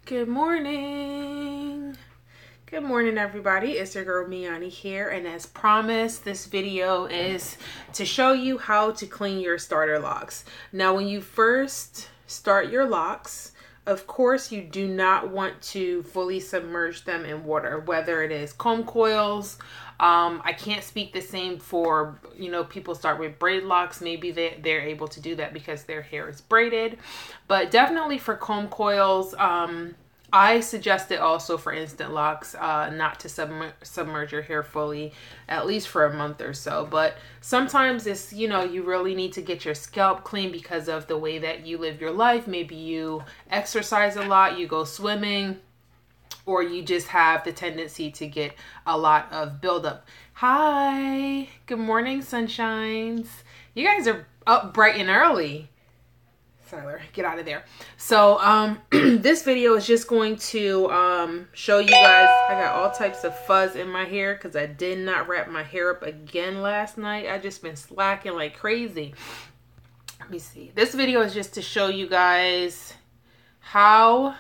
Good morning. Good morning, everybody. It's your girl Me-Anie here, and as promised, this video is to show you how to clean your starter locks. Now, when you first start your locks, of course, you do not want to fully submerge them in water, whether it is comb coils. I can't speak the same for, people start with braid locks. Maybe they're able to do that because their hair is braided. But definitely for comb coils, I suggest it also for instant locks, not to submerge your hair fully, at least for a month or so. But sometimes it's, you really need to get your scalp clean because of the way that you live your life. Maybe you exercise a lot, you go swimming, or you just have the tendency to get a lot of buildup. Hi, good morning, sunshines. You guys are up bright and early. Tyler, get out of there. So this video is just going to show you guys. I got all types of fuzz in my hair because I did not wrap my hair up again last night. I just been slacking like crazy. Let me see. This video is just to show you guys how...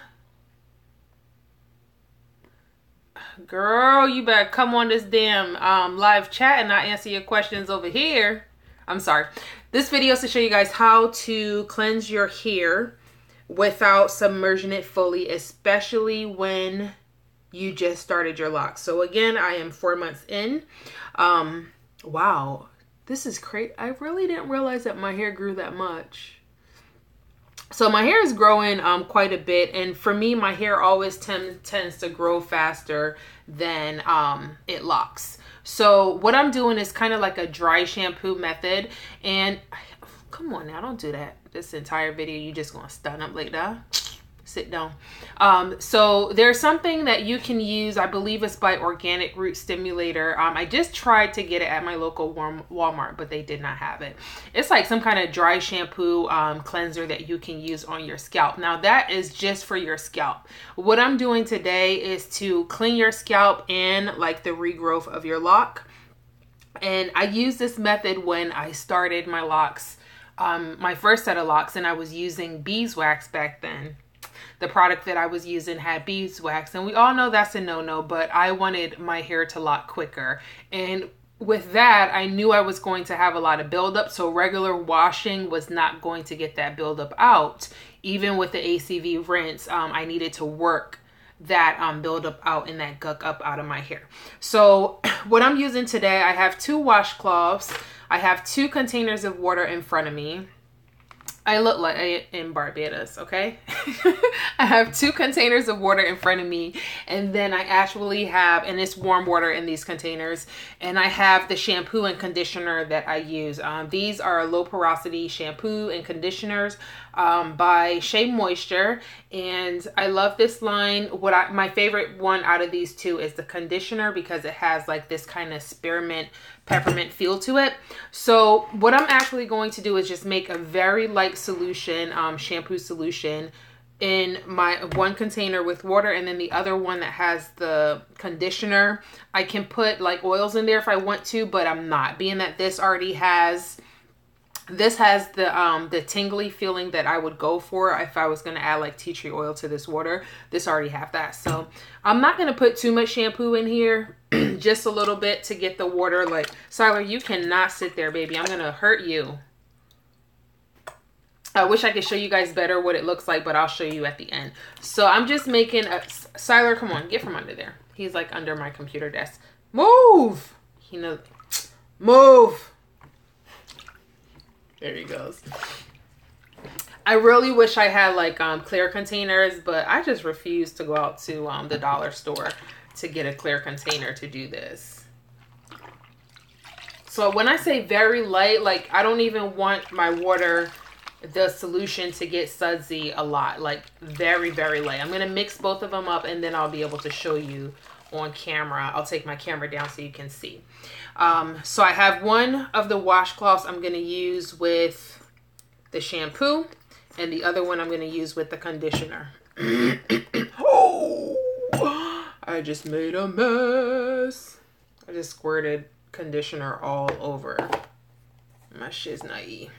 Girl, you better come on this damn live chat and not answer your questions over here. I'm sorry. This video is to show you guys how to cleanse your hair without submerging it fully, especially when you just started your locks. So again, I am 4 months in. Wow, this is crazy. I really didn't realize that my hair grew that much. So my hair is growing quite a bit, and for me, my hair always tends to grow faster than it locks. So what I'm doing is kind of like a dry shampoo method. And come on now, don't do that. This entire video, you just gonna stun up like that. Sit down. So there's something that you can use. I believe it's by Organic Root Stimulator. I just tried to get it at my local Walmart, but they did not have it. It's like some kind of dry shampoo cleanser that you can use on your scalp. Now that is just for your scalp. What I'm doing today is to clean your scalp and like the regrowth of your lock. And I used this method when I started my locks, my first set of locks, and I was using beeswax back then. The product that I was using had beeswax, and we all know that's a no-no, but I wanted my hair to lock quicker. And with that, I knew I was going to have a lot of buildup, so regular washing was not going to get that buildup out. Even with the ACV rinse, I needed to work that buildup out and that gunk up out of my hair. So what I'm using today, I have 2 washcloths. I have 2 containers of water in front of me. I look like in Barbados, okay? I have 2 containers of water in front of me, and then I actually have, and it's warm water in these containers, and I have the shampoo and conditioner that I use. These are low porosity shampoo and conditioners by Shea Moisture, and I love this line. My favorite one out of these 2 is the conditioner because it has like this kind of spearmint peppermint feel to it. So what I'm actually going to do is just make a very light solution, shampoo solution, in my 1 container with water, and then the other one that has the conditioner. I can put like oils in there if I want to, but I'm not, being that this has the tingly feeling that I would go for if I was going to add like tea tree oil to this water. This already have that. So I'm not going to put too much shampoo in here, just a little bit to get the water. Like, Siler, you cannot sit there, baby. I'm going to hurt you. I wish I could show you guys better what it looks like, but I'll show you at the end. So I'm just making a... Siler, come on, get from under there. He's like under my computer desk. Move! He knows. Move! There he goes. I really wish I had like clear containers, but I just refuse to go out to the dollar store to get a clear container to do this. So when I say very light, like I don't even want my water, the solution, to get sudsy a lot. Like very, very light. I'm going to mix both of them up, and then I'll be able to show you on camera. I'll take my camera down so you can see. So I have 1 of the washcloths I'm going to use with the shampoo, and the other one I'm going to use with the conditioner. Oh, I just made a mess. I just squirted conditioner all over my shiznai.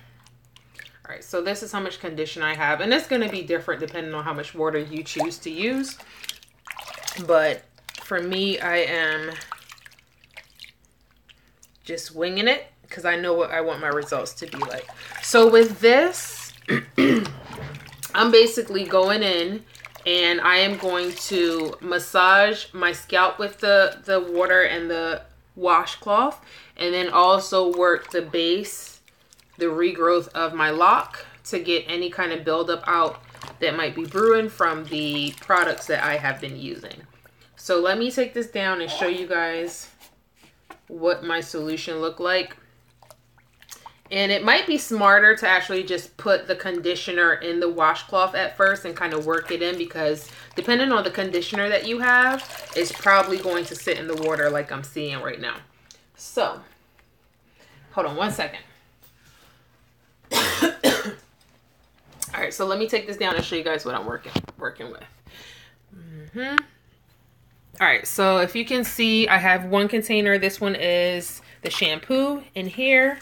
All right, so this is how much conditioner I have. And it's going to be different depending on how much water you choose to use. But for me, I am just winging it because I know what I want my results to be like. So with this, I'm basically going in and I am going to massage my scalp with the water and the washcloth, and then also work the base, the regrowth of my lock to get any kind of buildup out that might be brewing from the products that I have been using. So let me take this down and show you guys what my solution looked like. And it might be smarter to actually just put the conditioner in the washcloth at first and kind of work it in, because depending on the conditioner that you have, it's probably going to sit in the water like I'm seeing right now. So, hold on one second. All right, so let me take this down and show you guys what I'm working with. All right, so if you can see, I have one container. This one is the shampoo in here.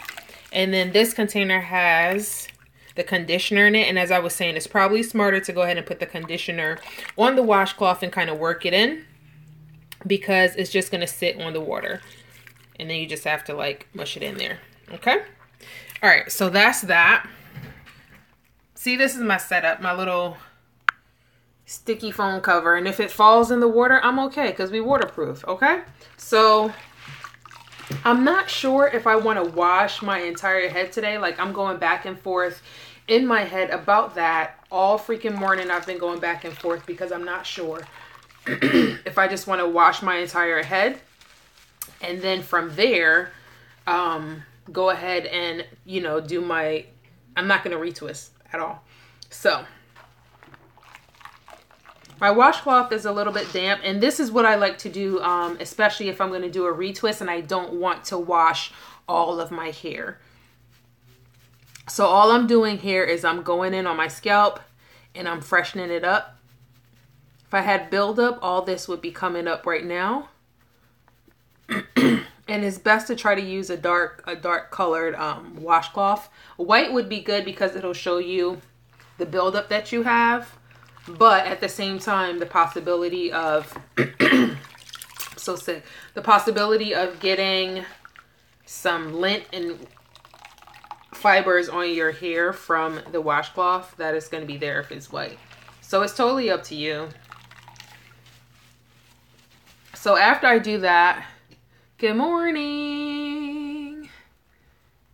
And then this container has the conditioner in it. And as I was saying, it's probably smarter to go ahead and put the conditioner on the washcloth and kind of work it in, because it's just going to sit on the water. And then you just have to like mush it in there. Okay. All right. So that's that. See, this is my setup, my little sticky foam cover. And if it falls in the water, I'm okay because we waterproof. Okay. So I'm not sure if I want to wash my entire head today. Like, I'm going back and forth in my head about that all freaking morning. I've been going back and forth because I'm not sure if I just want to wash my entire head. And then from there, go ahead and, you know, do my, I'm not going to retwist at all. So my washcloth is a little bit damp, and this is what I like to do, especially if I'm going to do a retwist and I don't want to wash all of my hair. So all I'm doing here is I'm going in on my scalp and I'm freshening it up. If I had buildup, all this would be coming up right now. And it's best to try to use a dark colored washcloth. White would be good because it'll show you the buildup that you have. But at the same time, the possibility of, so sick, the possibility of getting some lint and fibers on your hair from the washcloth, that is going to be there if it's white. So it's totally up to you. So after I do that, good morning.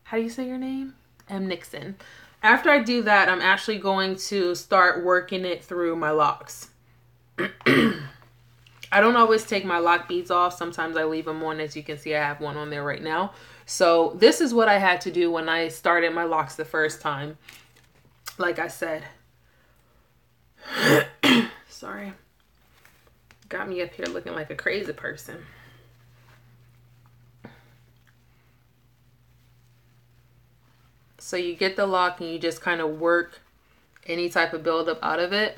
How do you say your name? M. Nixon. After I do that, I'm actually going to start working it through my locks. I don't always take my lock beads off. Sometimes I leave them on. As you can see, I have one on there right now. So this is what I had to do when I started my locks the first time. Like I said. Sorry. Got me up here looking like a crazy person. So you get the lock and you just kind of work any type of buildup out of it.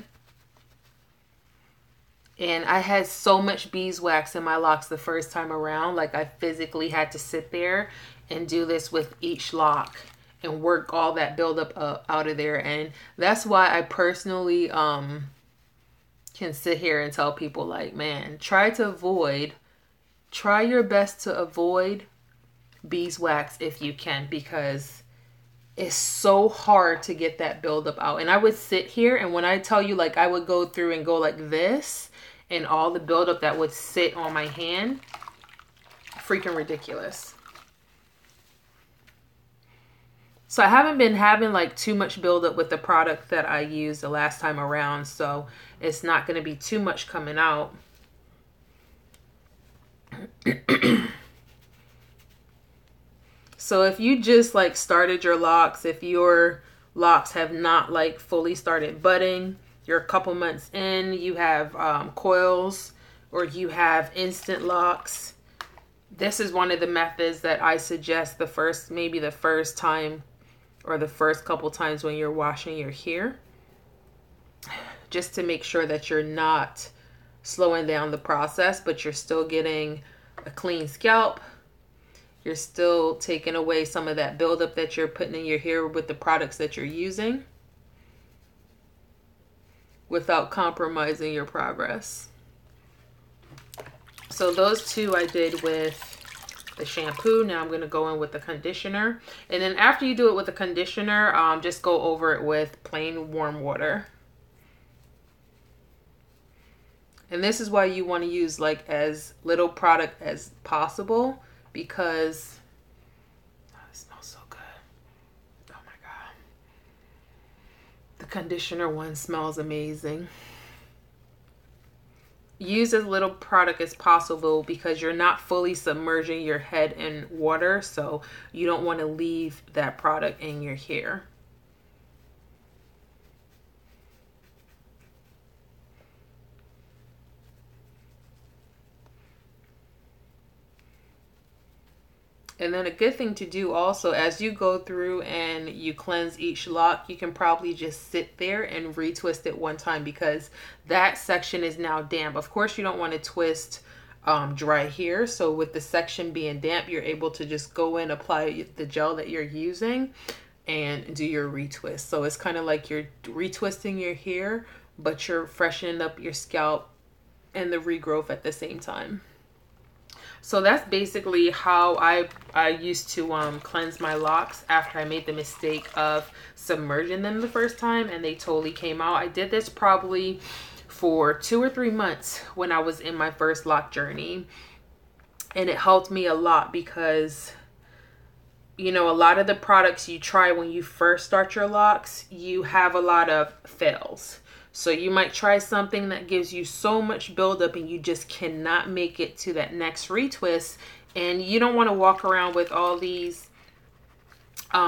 And I had so much beeswax in my locks the first time around. Like, I physically had to sit there and do this with each lock and work all that buildup out of there. And that's why I personally can sit here and tell people, like, man, try your best to avoid beeswax if you can, because it's so hard to get that buildup out. And I would sit here, and when I tell you, like, I would go through and go like this, and all the buildup that would sit on my hand, freaking ridiculous. So I haven't been having like too much buildup with the product that I used the last time around, so it's not going to be too much coming out. So if you just like started your locks, if your locks have not like fully started budding, you're a couple months in, you have coils, or you have instant locks, this is one of the methods that I suggest maybe the first time or the first couple times when you're washing your hair, just to make sure that you're not slowing down the process, but you're still getting a clean scalp. You're still taking away some of that buildup that you're putting in your hair with the products that you're using without compromising your progress. So those two I did with the shampoo. Now I'm going to go in with the conditioner. And then after you do it with the conditioner, just go over it with plain warm water. And this is why you want to use like as little product as possible, because it smells so good. Oh my God. The conditioner one smells amazing. Use as little product as possible because you're not fully submerging your head in water, so you don't want to leave that product in your hair. And then a good thing to do also, as you go through and you cleanse each lock, you can probably just sit there and retwist it one time because that section is now damp. Of course, you don't want to twist dry hair. So with the section being damp, you're able to just go in, apply the gel that you're using and do your retwist. So it's kind of like you're retwisting your hair, but you're freshening up your scalp and the regrowth at the same time. So that's basically how I used to cleanse my locks after I made the mistake of submerging them the first time and they totally came out. I did this probably for 2 or 3 months when I was in my first lock journey. And it helped me a lot because, you know, a lot of the products you try when you first start your locks, you have a lot of fails. So you might try something that gives you so much buildup and you just cannot make it to that next retwist. And you don't want to walk around with all these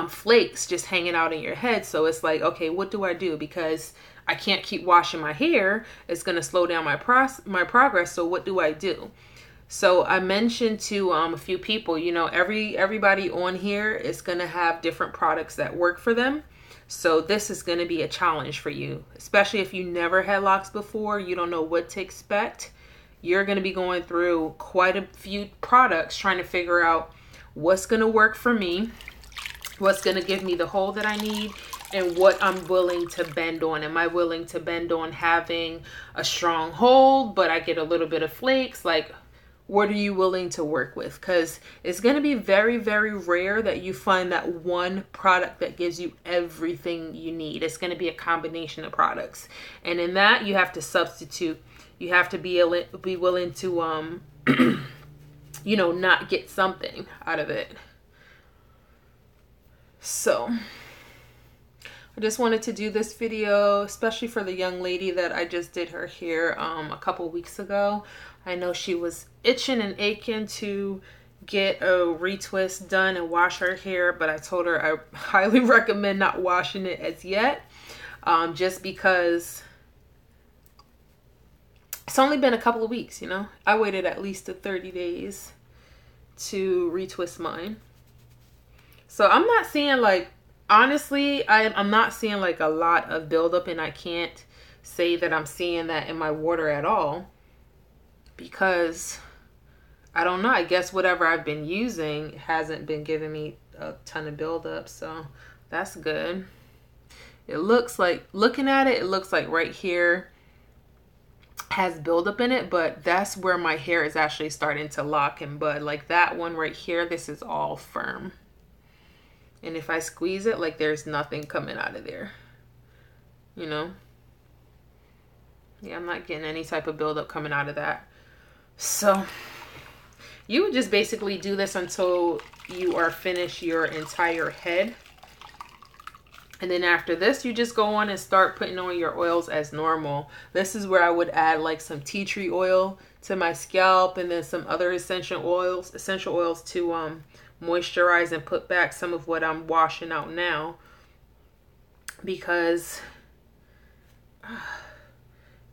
flakes just hanging out in your head. So it's like, okay, what do I do? Because I can't keep washing my hair. It's going to slow down my progress. So what do I do? So I mentioned to a few people, you know, everybody on here is going to have different products that work for them. So this is going to be a challenge for you, especially if you never had locks before, you don't know what to expect. You're going to be going through quite a few products trying to figure out what's going to work for me, what's going to give me the hold that I need, and what I'm willing to bend on. Am I willing to bend on having a strong hold, but I get a little bit of flakes? Like, what are you willing to work with? Because it's going to be very, very rare that you find that one product that gives you everything you need. It's going to be a combination of products. And in that, you have to substitute. You have to be willing to, you know, not get something out of it. So I just wanted to do this video, especially for the young lady that I just did her hair a couple weeks ago. I know she was itching and aching to get a retwist done and wash her hair, but I told her I highly recommend not washing it as yet, just because it's only been a couple of weeks, you know. I waited at least 30 days to retwist mine. So I'm not seeing, like, honestly, I'm not seeing like a lot of buildup, and I can't say that I'm seeing that in my water at all. Because I don't know, I guess whatever I've been using hasn't been giving me a ton of buildup, so that's good. It looks like, looking at it, it looks like right here has buildup in it, but that's where my hair is actually starting to lock and bud. Like that one right here, this is all firm. And if I squeeze it, like there's nothing coming out of there, you know? Yeah, I'm not getting any type of buildup coming out of that. So you would just basically do this until you are finished your entire head. And then after this, you just go on and start putting on your oils as normal. This is where I would add like some tea tree oil to my scalp, and then some other essential oils to moisturize and put back some of what I'm washing out now, because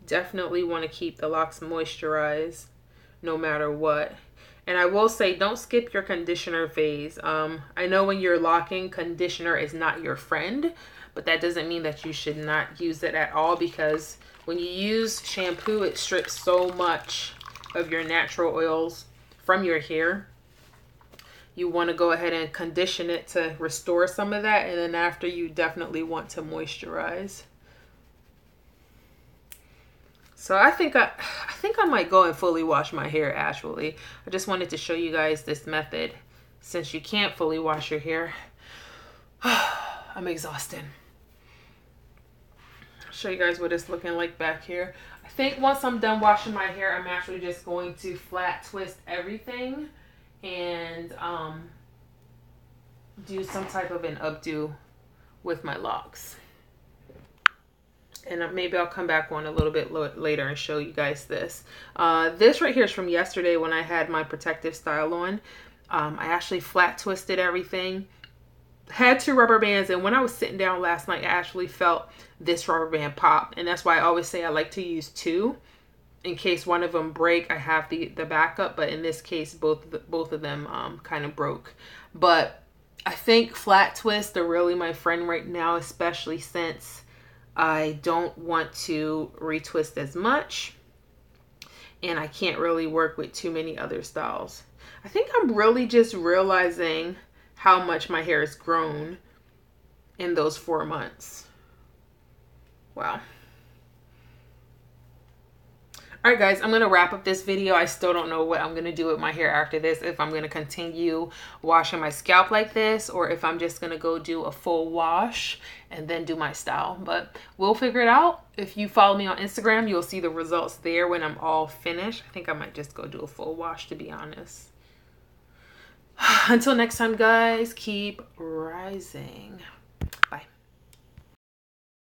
definitely want to keep the locks moisturized no matter what. And I will say, don't skip your conditioner phase. I know when you're locking, conditioner is not your friend, but that doesn't mean that you should not use it at all, because when you use shampoo, it strips so much of your natural oils from your hair. you want to go ahead and condition it to restore some of that. And then after, you definitely want to moisturize. So I think I might go and fully wash my hair, actually. I just wanted to show you guys this method since you can't fully wash your hair. I'm exhausted. I'll show you guys what it's looking like back here. I think once I'm done washing my hair, I'm actually just going to flat twist everything and do some type of an updo with my locks. And maybe I'll come back on a little bit later and show you guys this. This right here is from yesterday when I had my protective style on. I actually flat twisted everything. Had 2 rubber bands, and when I was sitting down last night, I actually felt this rubber band pop. And that's why I always say I like to use 2. In case one of them break, I have the backup. But in this case, both of them kind of broke. But I think flat twists are really my friend right now, especially since I don't want to retwist as much, and I can't really work with too many other styles. I think I'm really just realizing how much my hair has grown in those 4 months. Wow. All right, guys, I'm going to wrap up this video. I still don't know what I'm going to do with my hair after this. If I'm going to continue washing my scalp like this, or if I'm just going to go do a full wash and then do my style. But we'll figure it out. If you follow me on Instagram, you'll see the results there when I'm all finished. I think I might just go do a full wash, to be honest. Until next time, guys, keep rising. Bye.